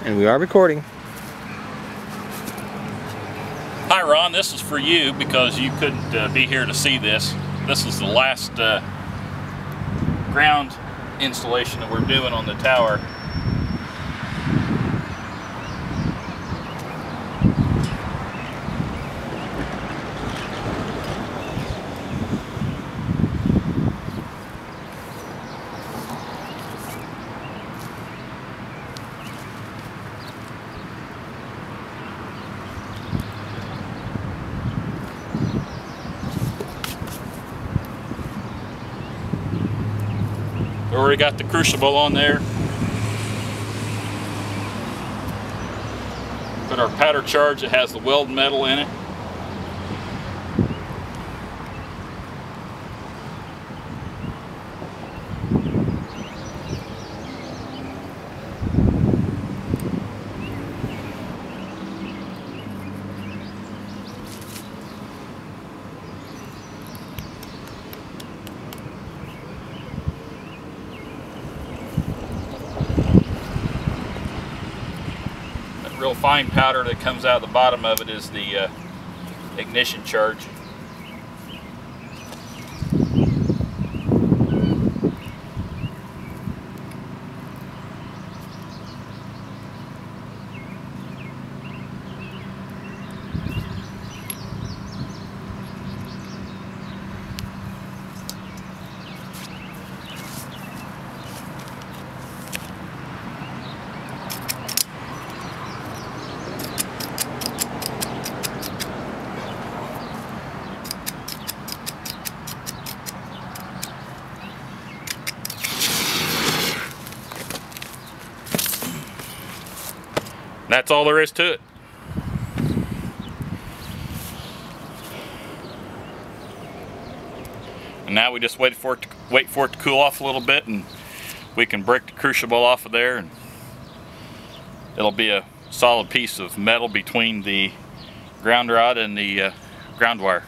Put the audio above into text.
And we are recording. Hi Ron, this is for you because you couldn't be here to see this. This is the last ground installation that we're doing on the tower. We already got the crucible on there. Put our powder charge that has the weld metal in it. Real fine powder that comes out the bottom of it is the ignition charge. That's all there is to it. And now we just wait for it to cool off a little bit, and we can break the crucible off of there, and it'll be a solid piece of metal between the ground rod and the ground wire.